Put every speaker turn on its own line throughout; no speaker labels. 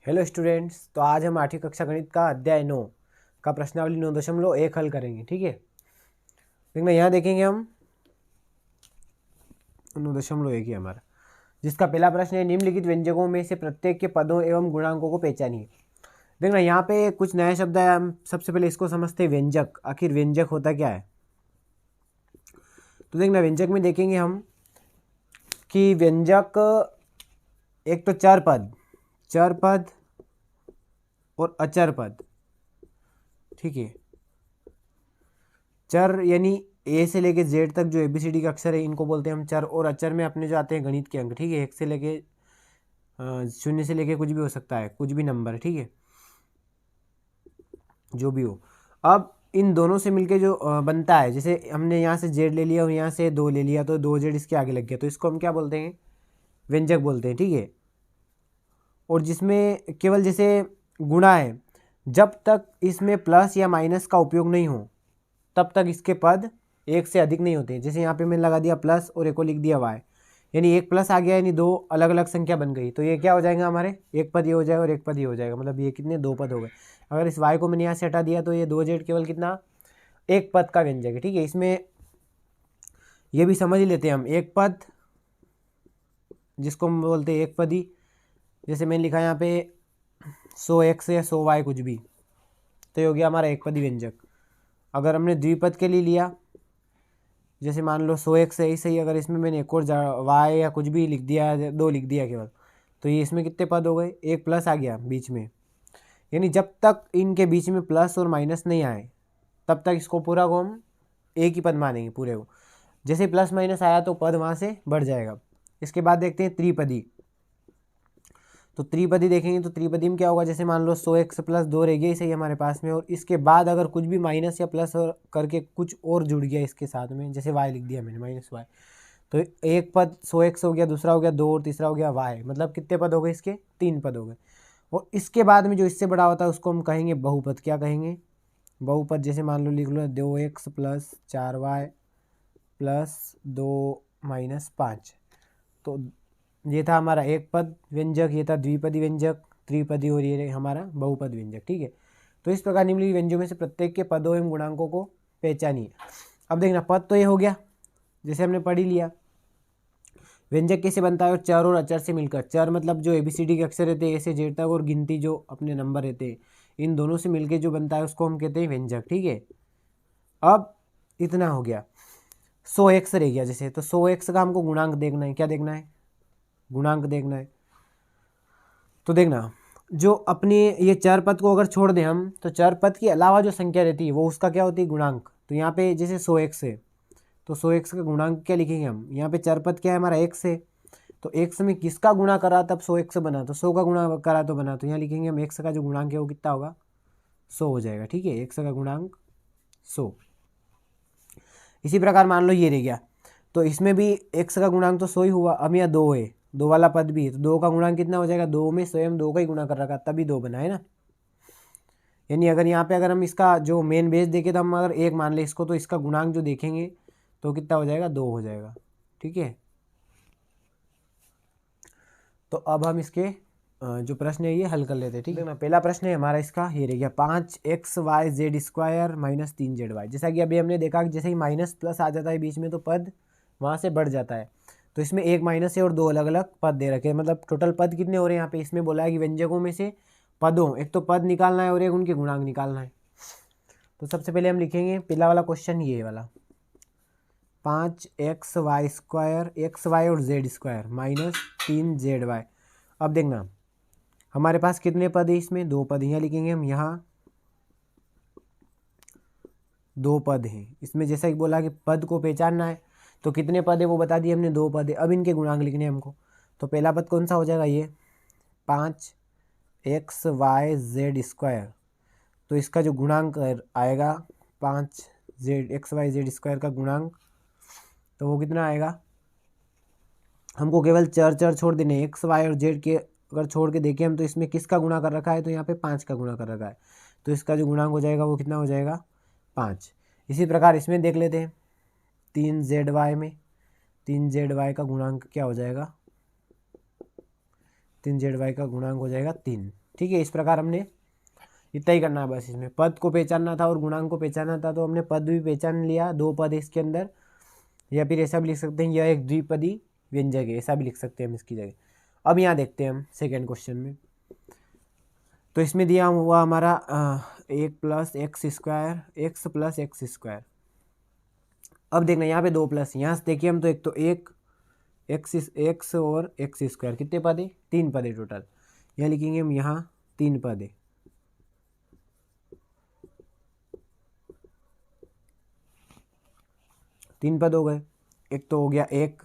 Hello students, तो आज हम 8वीं कक्षा गणित का अध्याय 9 का प्रश्नावली 9.1 हल करेंगे। ठीक है, देखना यहाँ देखेंगे हम 9.1 ही हमारा, जिसका पहला प्रश्न है निम्नलिखित व्यंजकों में से प्रत्येक के पदों एवं गुणांकों को पहचानिए। देखना यहाँ पे कुछ नया शब्द है, हम सबसे पहले इसको समझते हैं व्यंजक। आखिर व्यंजक होता क्या है? तो देखना व्यंजक में देखेंगे हम कि व्यंजक एक तो चर पद और अचर पद। ठीक है, चर यानी ए से लेके जेड तक जो एबीसीडी के अक्षर है इनको बोलते हैं हम चर, और अचर में अपने जो आते हैं गणित के अंक। ठीक है, 1 से लेके 0 से लेके कुछ भी हो सकता है, कुछ भी नंबर। ठीक है, जो भी हो। अब इन दोनों से मिलके जो बनता है, जैसे हमने यहाँ से जेड ले लिया और यहाँ से 2 ले लिया, तो 2 जेड इसके आगे लग गया, तो इसको हम क्या बोलते हैं? व्यंजक बोलते हैं। ठीक है, और जिसमें केवल जैसे गुणा है, जब तक इसमें प्लस या माइनस का उपयोग नहीं हो तब तक इसके पद एक से अधिक नहीं होते। जैसे यहाँ पे मैंने लगा दिया प्लस और एक को लिख दिया वाई, यानी एक प्लस आ गया, यानी 2 अलग अलग संख्या बन गई, तो ये क्या हो जाएगा हमारे? एक पद ये हो जाएगा और एक पद ये हो जाएगा, मतलब ये कितने? 2 पद हो गए। अगर इस वाई को मैंने यहाँ से हटा दिया तो ये 2 जेड केवल कितना? एक पद का व्यंजक है। ठीक है, इसमें ये भी समझ ही लेते हैं हम, एक पद जिसको हम बोलते हैं एक पदी। जैसे मैंने लिखा यहाँ पे 100x या 100y कुछ भी, तो ये हो गया हमारा एक पदी व्यंजक। अगर हमने द्विपद के लिए लिया, जैसे मान लो 100x है, ऐसे ही अगर इसमें मैंने एक और वाई या कुछ भी लिख दिया, 2 लिख दिया केवल, तो ये इसमें कितने पद हो गए? एक प्लस आ गया बीच में, यानी जब तक इनके बीच में प्लस और माइनस नहीं आए तब तक इसको पूरा को हम एक ही पद मानेंगे पूरे को। जैसे प्लस माइनस आया तो पद वहाँ से बढ़ जाएगा। इसके बाद देखते हैं त्रिपदी। तो त्रिपदी देखेंगे तो त्रिपदी में क्या होगा? जैसे मान लो 100x प्लस 2 रह गया इसे ही हमारे पास में, और इसके बाद अगर कुछ भी माइनस या प्लस करके कुछ और जुड़ गया इसके साथ में, जैसे y लिख दिया मैंने माइनस वाई, तो एक पद 100x हो गया, दूसरा हो गया 2 और तीसरा हो गया y, मतलब कितने पद हो गए इसके? 3 पद हो गए। और इसके बाद में जो इससे बड़ा होता है उसको हम कहेंगे बहुपद। क्या कहेंगे? बहुपद। जैसे मान लो लिख लो 2x plus 4y plus 2 minus 5, तो ये था हमारा एक पद व्यंजक, ये था द्विपदी व्यंजक, त्रिपदी, और ये हमारा बहुपद व्यंजक। ठीक है, तो इस प्रकार निम्नलिखित व्यंजकों में से प्रत्येक के पदों एवं गुणांकों को पहचानिए। अब देखना, पद तो ये हो गया, जैसे हमने पढ़ ही लिया। व्यंजक कैसे बनता है? और चर और अचर से मिलकर। चर मतलब जो एबीसीडी के अक्षर रहते हैं, ऐसे जेड तक, और गिनती जो अपने नंबर रहते हैं, इन दोनों से मिलकर जो बनता है उसको हम कहते हैं व्यंजक। ठीक है, अब इतना हो गया। 100x रह गया जैसे, तो 100x का हमको गुणांक देखना है। क्या देखना है? गुणांक देखना है। तो देखना, जो अपने ये चर पद को अगर छोड़ दें हम, तो चर पद के अलावा जो संख्या रहती है वो उसका क्या होती है? गुणांक। तो यहाँ पे जैसे 100x है, तो 100x का गुणांक क्या लिखेंगे हम? यहाँ पे चर पद क्या है हमारा? x है, तो x में किसका गुणा करा तब 100x बना? तो 100 का गुणा करा तो बना, तो यहाँ लिखेंगे हम x का जो गुणांक है वो कितना होगा? 100 हो जाएगा। ठीक है, x का गुणांक 100। इसी प्रकार मान लो ये रह गया, तो इसमें भी x का गुणांक तो 100 ही हुआ। अब यहाँ 2 है, 2 वाला पद भी है, तो 2 का गुणांक कितना हो जाएगा? 2 में स्वयं 2 का ही गुणा कर रखा, तभी 2 बना है ना। यानी अगर यहाँ पे अगर हम इसका जो मेन बेस देखें, तो हम अगर 1 मान ले इसको, तो इसका गुणांक जो देखेंगे तो कितना हो जाएगा? 2 हो जाएगा। ठीक है, तो अब हम इसके जो प्रश्न है ये हल कर लेते हैं। ठीक है ना, पहला प्रश्न है हमारा इसका, ये रह गया 5xy/z² माइनस 3zy। जैसा कि अभी हमने देखा कि जैसे ही माइनस प्लस आ जाता है बीच में तो पद वहाँ से बढ़ जाता है। तो इसमें एक माइनस है और 2 अलग अलग पद दे रखे हैं, मतलब टोटल पद कितने हो रहे हैं यहाँ पे? इसमें बोला है कि व्यंजकों में से पदों, एक तो पद निकालना है और एक उनके गुणांक निकालना है। तो सबसे पहले हम लिखेंगे पहला वाला क्वेश्चन, ये वाला 5xy² xy और z² माइनस 3zy। अब देखना हमारे पास कितने पद है? इसमें 2 पद। यहाँ लिखेंगे हम, यहाँ 2 पद हैं इसमें। जैसा कि बोला कि पद को पहचानना है, तो कितने पद है वो बता दिए हमने, 2 पद है। अब इनके गुणांक लिखने हैं हमको। तो पहला पद कौन सा हो जाएगा? ये 5xy/z²। तो इसका जो गुणांक आएगा 5xy/z² का गुणांक, तो वो कितना आएगा? हमको केवल चर चर छोड़ देने, एक्स वाई और जेड के अगर छोड़ के देखें हम, तो इसमें किसका गुणा कर रखा है? तो यहाँ पे 5 का गुणा कर रखा है, तो इसका जो गुणांक हो जाएगा वो कितना हो जाएगा? 5। इसी प्रकार इसमें देख लेते हैं 3zy में, 3zy का गुणांक क्या हो जाएगा? 3zy का गुणांक हो जाएगा 3। ठीक है, इस प्रकार हमने इतना ही करना है बस। इसमें पद को पहचानना था और गुणांक को पहचानना था, तो हमने पद भी पहचान लिया, 2 पद है इसके अंदर, या फिर ऐसा भी लिख सकते हैं यह एक द्विपदी व्यंजक है, ऐसा भी लिख सकते हैं हम इसकी जगह। अब यहाँ देखते हैं हम सेकेंड क्वेश्चन में, तो इसमें दिया हुआ हमारा 1 + x + x²। अब देखना यहाँ पे 2 प्लस, यहाँ से देखिए हम, तो एक तो x और x², कितने पद है, 3 पद है टोटल। यहाँ लिखेंगे हम, यहाँ 3 पद है। तीन पद हो गए। एक तो हो गया 1,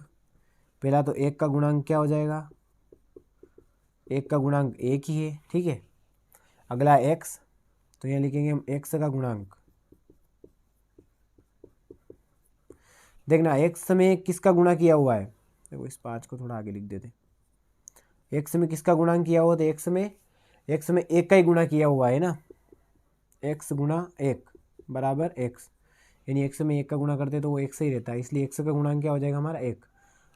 पहला तो 1 का गुणांक क्या हो जाएगा, 1 का गुणांक 1 ही है, ठीक है। अगला x, तो यहाँ लिखेंगे हम x का गुणांक। देखना x में किसका गुणा किया हुआ है, देखो इस 5 को थोड़ा आगे लिख देते। x में किसका गुणांक किया हुआ, तो x में 1 का ही गुणा किया हुआ है ना, x गुणा 1 बराबर x, यानी x में 1 का गुणा करते तो वो x ही रहता है, इसलिए x का गुणांक क्या हो जाएगा हमारा 1।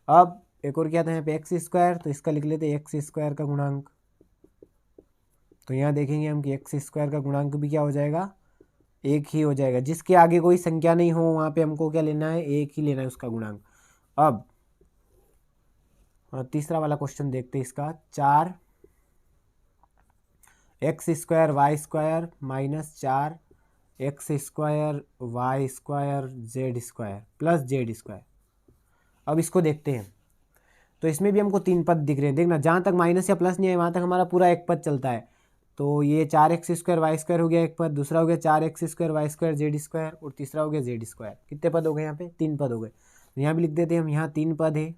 अब एक और क्या था यहाँ पे x², तो इसका लिख लेते x² का गुणांक। तो यहाँ देखेंगे हम कि x² का गुणांक भी क्या हो जाएगा, 1 ही हो जाएगा। जिसके आगे कोई संख्या नहीं हो वहाँ पे हमको क्या लेना है, 1 ही लेना है उसका गुणांक। अब तीसरा वाला क्वेश्चन देखते हैं इसका, 4 x² y² - 4 x² y² z² + z²। अब इसको देखते हैं, तो इसमें भी हमको 3 पद दिख रहे हैं। देखना जहाँ तक माइनस या प्लस नहीं है वहाँ तक हमारा पूरा एक पद चलता है। तो ये 4x² y² हो गया एक पद, दूसरा हो गया 4x² y² z², और तीसरा हो गया z²। कितने पद हो गए यहाँ पे, 3 पद हो गए। तो यहाँ भी लिख देते हैं हम, यहाँ 3 पद है,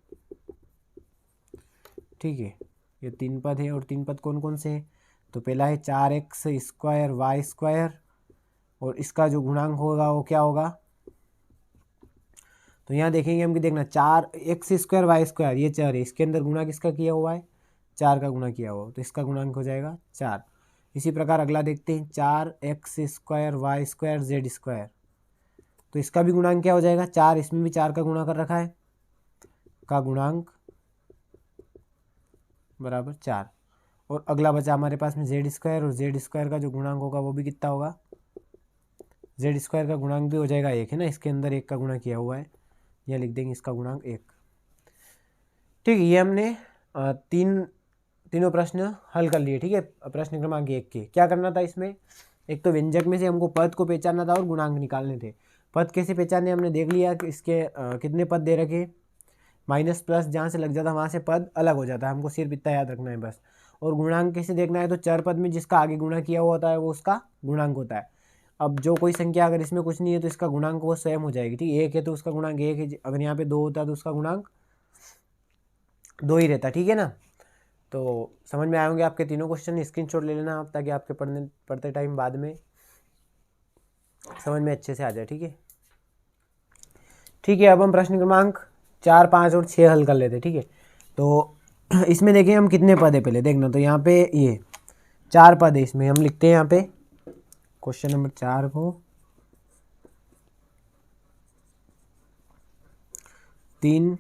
ठीक है, ये 3 पद है। और 3 पद कौन कौन से हैं, तो पहला है 4x² y², और इसका जो गुणांक होगा वो क्या होगा, तो यहाँ देखेंगे हम कि देखना 4x² y², ये 4 है, इसके अंदर गुणा किसका किया हुआ है, 4 का गुणा किया हुआ, तो इसका गुणांक हो जाएगा 4। इसी प्रकार अगला देखते हैं 4x² y² z², तो इसका भी गुणांक क्या हो जाएगा 4, इसमें भी 4 का गुणा कर रखा है, का गुणांक बराबर 4। और अगला बचा हमारे पास में z², और z² का जो गुणांक होगा वो भी कितना होगा, z² का गुणांक भी हो जाएगा 1 है ना, इसके अंदर 1 का गुणा किया हुआ है, यह लिख देंगे इसका गुणांक 1। ठीक है, ये हमने तीनों प्रश्न हल कर लिए, ठीक है। प्रश्न क्रमांक 1 के क्या करना था इसमें, एक तो व्यंजक में से हमको पद को पहचानना था और गुणांक निकालने थे। पद कैसे पहचाने हमने देख लिया कि इसके कितने पद दे रखे, माइनस प्लस जहाँ से लग जाता है वहाँ से पद अलग हो जाता है, हमको सिर्फ इतना याद रखना है बस। और गुणांक कैसे देखना है, तो चर पद में जिसका आगे गुणा किया हुआ होता है वो उसका गुणांक होता है। अब जो कोई संख्या अगर इसमें कुछ नहीं है तो इसका गुणांक वो स्वयं हो जाएगी, ठीक है। 1 है तो उसका गुणांक 1 है, अगर यहाँ पे 2 होता है तो उसका गुणांक 2 ही रहता, ठीक है ना। तो समझ में आए होंगे आपके तीनों क्वेश्चन, स्क्रीनशॉट ले लेना आप, ताकि आपके पढ़ते टाइम बाद में समझ में अच्छे से आ जाए, ठीक है। ठीक है, अब हम प्रश्न क्रमांक 4, 5 और 6 हल कर लेते, ठीक है। तो इसमें देखें हम कितने पद है पहले देखना, तो यहाँ पे ये 4 पद है, इसमें हम लिखते हैं यहाँ पे क्वेश्चन नंबर 4 को 3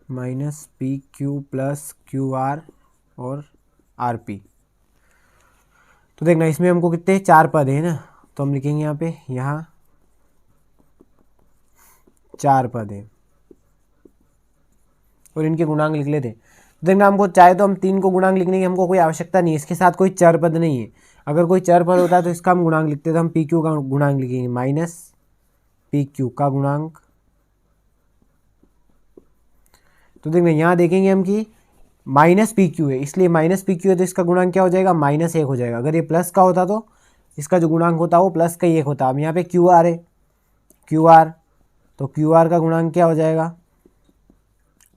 - PQ + QR और RP। तो देखना इसमें हमको कितने 4 पद है ना, तो हम लिखेंगे यहाँ पे, यहाँ 4 पद है और इनके गुणांक लिख लेते हैं। देखना हमको चाहे तो हम 3 को गुणांक लिखने की हमको कोई आवश्यकता नहीं है, इसके साथ कोई चर पद नहीं है। अगर कोई चर पद होता है तो इसका हम गुणांक लिखते तो हम PQ का गुणांक लिखेंगे, -PQ का गुणांक। तो देखना यहाँ देखेंगे हम कि -PQ है, इसलिए -PQ है तो इसका गुणांक क्या हो जाएगा, -1 हो जाएगा। अगर ये प्लस का होता तो इसका जो गुणांक होता वो प्लस का ही 1 होता। अब यहाँ पे QR है, QR, तो QR का गुणांक क्या हो जाएगा,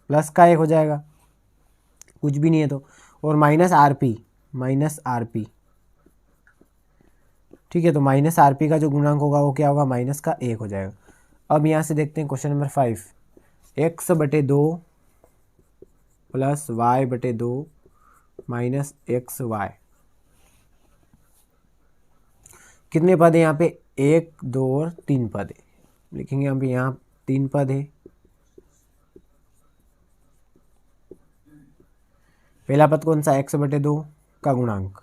प्लस का 1 हो जाएगा, कुछ भी नहीं है तो। और -RP, ठीक है, तो -RP का जो गुणांक होगा वो क्या होगा, -1 हो जाएगा। अब यहाँ से देखते हैं question number 5, x/2 + y/2 - xy। कितने पद है यहाँ पे, 1, 2 और 3 पद है, लिखेंगे हम भी यहाँ 3 पद है। पहला पद कौन सा, x/2 का गुणांक।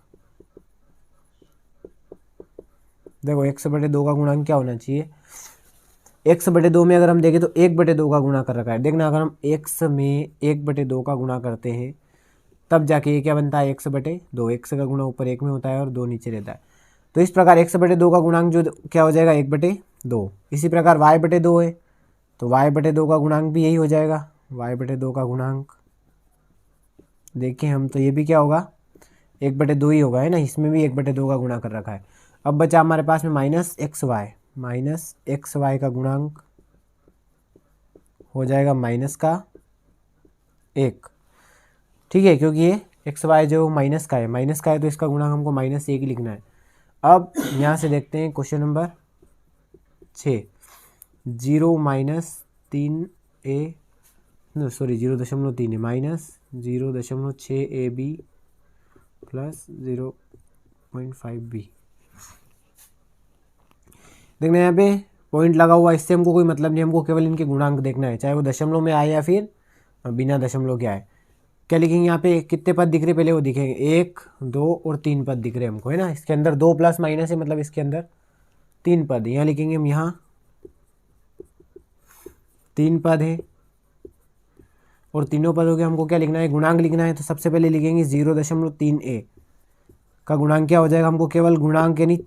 देखो x/2 का गुणांक क्या होना चाहिए, x/2 में अगर हम देखें तो 1/2 का गुणा कर रखा है। देखना अगर हम x में 1/2 का गुणा करते हैं तब जाके ये क्या बनता है, x/2। x का गुणा ऊपर 1 में होता है और 2 नीचे रहता है। तो इस प्रकार x/2 का गुणांक जो क्या हो जाएगा, 1/2। इसी प्रकार y/2 है तो y/2 का गुणांक भी यही हो जाएगा, y/2 का गुणांक देखें हम तो ये भी क्या होगा, 1/2 ही होगा, है ना। इसमें भी 1/2 का गुणा कर रखा है। अब बचा हमारे पास में -xy का गुणांक हो जाएगा -1। ठीक है, क्योंकि ये xy जो माइनस का है तो इसका गुणांक हमको -1 ही लिखना है। अब यहाँ से देखते हैं क्वेश्चन नंबर 6, 0-3a सॉरी 0.3 है, -0.6ab प्लस 0.5b। देखना यहाँ पे पॉइंट लगा हुआ, इससे हमको कोई मतलब नहीं, हमको केवल इनके गुणांक देखना है, चाहे वो दशमलव में आए या फिर बिना दशमलव के आए। क्या लिखेंगे यहाँ पे, कितने पद दिख रहे पहले वो दिखेंगे, 1, 2 और 3 पद दिख रहे हमको, है ना। इसके अंदर 2 प्लस माइनस है, मतलब इसके अंदर 3 पद। यहाँ लिखेंगे हम, यहाँ 3 पद है और तीनों पदों के हमको क्या लिखना है, गुणांक लिखना है। तो सबसे पहले लिखेंगे 0.3a का गुणांक क्या हो जाएगा, हमको केवल गुणांक यानी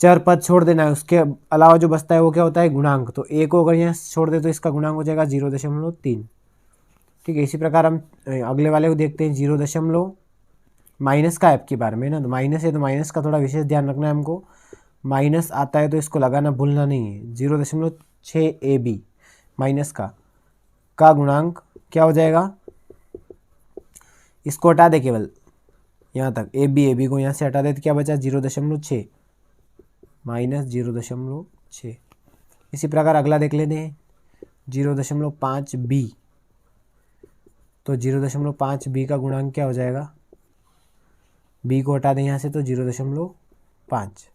चर पद छोड़ देना है, उसके अलावा जो बचता है वो क्या होता है, गुणांक। तो a को अगर यहाँ छोड़ दे तो इसका गुणांक हो जाएगा 0.3। ठीक है, इसी प्रकार हम अगले वाले को देखते हैं, 0. माइनस का आपकी बार में ना, तो माइनस है तो माइनस का थोड़ा विशेष ध्यान रखना है हमको, माइनस आता है तो इसको लगाना भूलना नहीं है। 0.6ab माइनस का गुणांक क्या हो जाएगा, इसको हटा दे केवल यहाँ तक, ab को यहाँ से हटा दे तो क्या बचा, 0.6 माइनस 0.6। इसी प्रकार अगला देख लेते हैं 0.5b, तो 0.5b का गुणांक क्या हो जाएगा, b को हटा दें यहाँ से तो 0.5।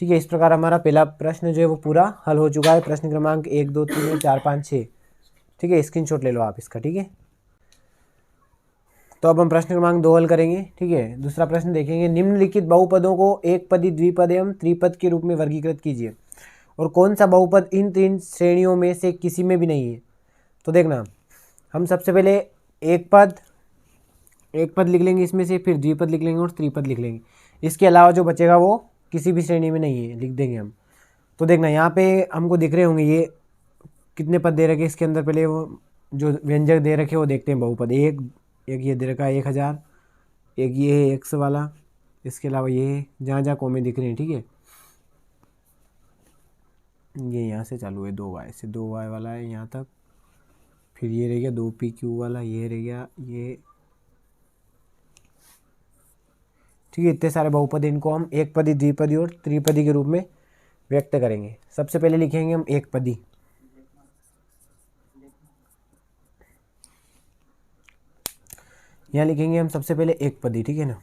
ठीक है, इस प्रकार हमारा पहला प्रश्न जो है वो पूरा हल हो चुका है। प्रश्न क्रमांक 1, 2, 3, 4, 5, 6। ठीक है, स्क्रीनशॉट ले लो आप इसका। ठीक है, तो अब हम प्रश्न क्रमांक 2 हल करेंगे। ठीक है, दूसरा प्रश्न देखेंगे, निम्नलिखित बहुपदों को एक पदी, द्विपद एवं त्रिपद के रूप में वर्गीकृत कीजिए और कौन सा बहुपद इन 3 श्रेणियों में से किसी में भी नहीं है। तो देखना, हम सबसे पहले एक पद लिख लेंगे इसमें से, फिर द्विपद लिख लेंगे और त्रिपद लिख लेंगे। इसके अलावा जो बचेगा वो किसी भी श्रेणी में नहीं है, लिख देंगे हम। तो देखना यहाँ पे हमको दिख रहे होंगे ये कितने पद दे रखे, इसके अंदर पहले वो जो व्यंजक दे रखे वो देखते हैं बहुपद। एक ये दे रखा है 1000, एक ये है एक्स वाला, इसके अलावा ये है जहाँ जहाँ कॉमे दिख रहे हैं। ठीक है, ये यहाँ से चालू है 2y से, 2y वाला है यहाँ तक, फिर ये रह गया 2pq वाला, ये रह गया ये। ठीक है, इतने सारे बहुपद, इनको हम एक पदी, द्विपदी और त्रिपदी के रूप में व्यक्त करेंगे। सबसे पहले लिखेंगे हम एक पदी। यहाँ लिखेंगे हम सबसे पहले एक पदी। ठीक है ना,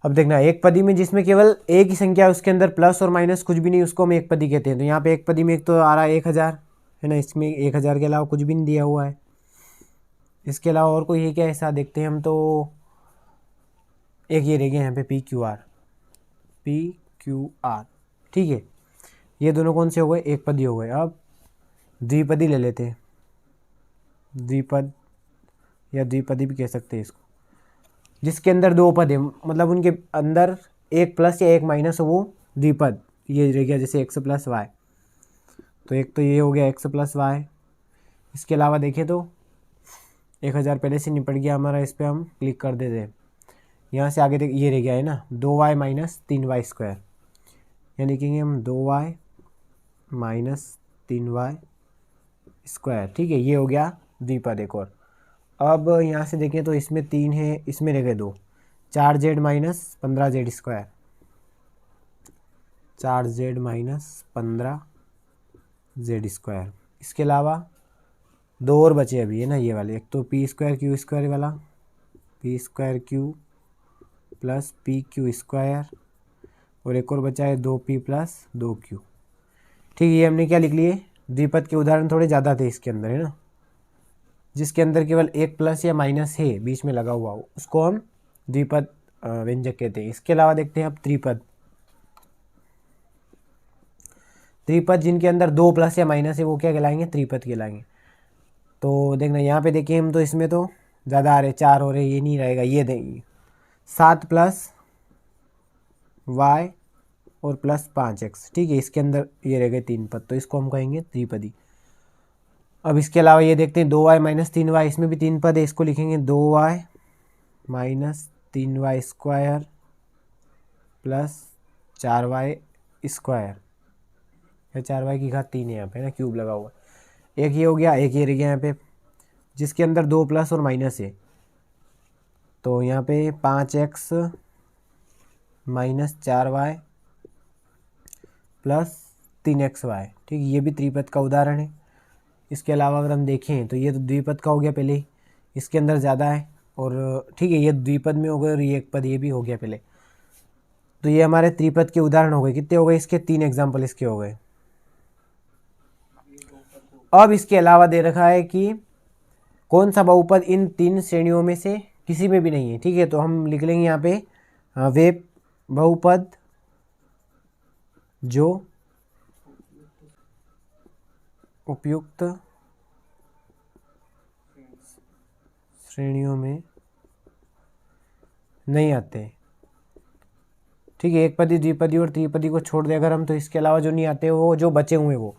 अब देखना एक पदी में जिसमें केवल एक ही संख्या है, उसके अंदर प्लस और माइनस कुछ भी नहीं, उसको हम एक पदी कहते हैं। तो यहाँ पे एक पदी में एक तो आ रहा है 1000, है ना, इसमें 1000 के अलावा कुछ भी नहीं दिया हुआ है। इसके अलावा और कोई है क्या ऐसा, देखते हैं हम। तो एक ये रह गया यहाँ पे PQR। ठीक है, ये दोनों कौन से हो गए, एक पदी हो गए। अब द्विपदी ले लेते हैं, द्विपद या द्विपदी भी कह सकते हैं इसको, जिसके अंदर 2 पद है, मतलब उनके अंदर एक प्लस या एक माइनस हो, वो द्विपद। ये रह गया जैसे x + y, तो एक तो ये हो गया x + y। इसके अलावा देखें तो 1000 पहले से निपट गया हमारा, इस पर हम क्लिक कर देते हैं। यहाँ से आगे ये रह गया है ना 2y - 3y², यानी लिखेंगे हम 2y - 3y²। ठीक है, ये हो गया द्विपद एक और। अब यहाँ से देखें तो इसमें 3 है, इसमें रह गए 2, 4z - 15z², 4z - 15z²। इसके अलावा 2 और बचे अभी, है ना, ये वाले, एक तो p²q² वाला, p²q + pq² और एक और बचा है 2p प्लस 2q। ठीक है, ये हमने क्या लिख लिए, द्विपद के उदाहरण थोड़े ज़्यादा थे इसके अंदर, है ना, जिसके अंदर केवल एक प्लस या माइनस है बीच में लगा हुआ, उसको हम द्विपद व्यंजक कहते हैं। इसके अलावा देखते हैं अब त्रिपद। त्रिपद जिनके अंदर दो प्लस या माइनस है वो क्या कहलाएंगे, त्रिपद कहलाएंगे। तो देखना यहाँ पे देखिए हम, तो इसमें तो ज़्यादा आ रहे, 4 हो रहे, ये नहीं रहेगा, ये देंगे 7 प्लस वाई और प्लस 5x। ठीक है, इसके अंदर ये रह गए 3 पद, तो इसको हम कहेंगे त्रिपदी। अब इसके अलावा ये देखते हैं 2y माइनस 3y, इसमें भी 3 पद है, इसको लिखेंगे 2y minus 3y square plus 4y square, या 4y की घात 3 है यहाँ पे, ना क्यूब लगा हुआ। एक ये हो गया, एक ये रह गया यहाँ पे, जिसके अंदर 2 प्लस और माइनस है, तो यहाँ पे 5x minus 4y plus 3xy। ठीक, ये भी त्रिपद का उदाहरण है। इसके अलावा अगर हम देखें तो ये तो द्विपद का हो गया पहले ही, इसके अंदर ज़्यादा है, और ठीक है ये द्विपद में हो गए, और ये एक पद ये भी हो गया पहले। तो ये हमारे त्रिपद के उदाहरण हो गए। कितने हो गए इसके, 3 एग्जाम्पल इसके हो गए। अब इसके अलावा दे रखा है कि कौन सा बहुपद इन 3 श्रेणियों में से किसी में भी नहीं है। ठीक है, तो हम लिख लेंगे यहाँ पे वे बहुपद जो उपयुक्त श्रेणियों में नहीं आते। ठीक है, एक पदी, द्विपदी और त्रिपदी को छोड़ दे अगर हम, तो इसके अलावा जो नहीं आते वो जो बचे हुए वो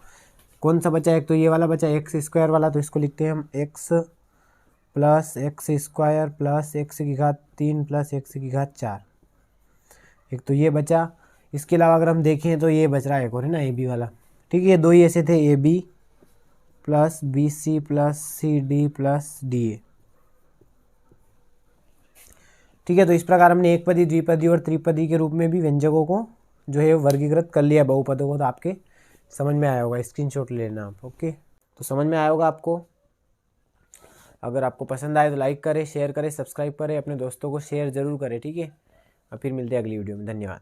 कौन सा बचा, एक तो ये वाला बचा एक्स स्क्वायर वाला, तो इसको लिखते हैं हम x plus x square plus x की घात 3 प्लस एक्स की घात 4। एक तो ये बचा। इसके अलावा अगर हम देखें तो ये बच रहा है एक और, है ना, ए बी वाला। ठीक है, ये दो ही ऐसे थे, A B plus B C plus C D plus D A. ठीक है, तो इस प्रकार हमने एक पदी, द्विपदी और त्रिपदी के रूप में भी व्यंजकों को जो है वर्गीकृत कर लिया बहुपदों को। तो आपके समझ में आया होगा, स्क्रीनशॉट ले लेना आप। ओके, तो समझ में आया होगा आपको। अगर आपको पसंद आए तो लाइक करें, शेयर करें, सब्सक्राइब करें, अपने दोस्तों को शेयर ज़रूर करें। ठीक है, और फिर मिलते हैं अगली वीडियो में। धन्यवाद।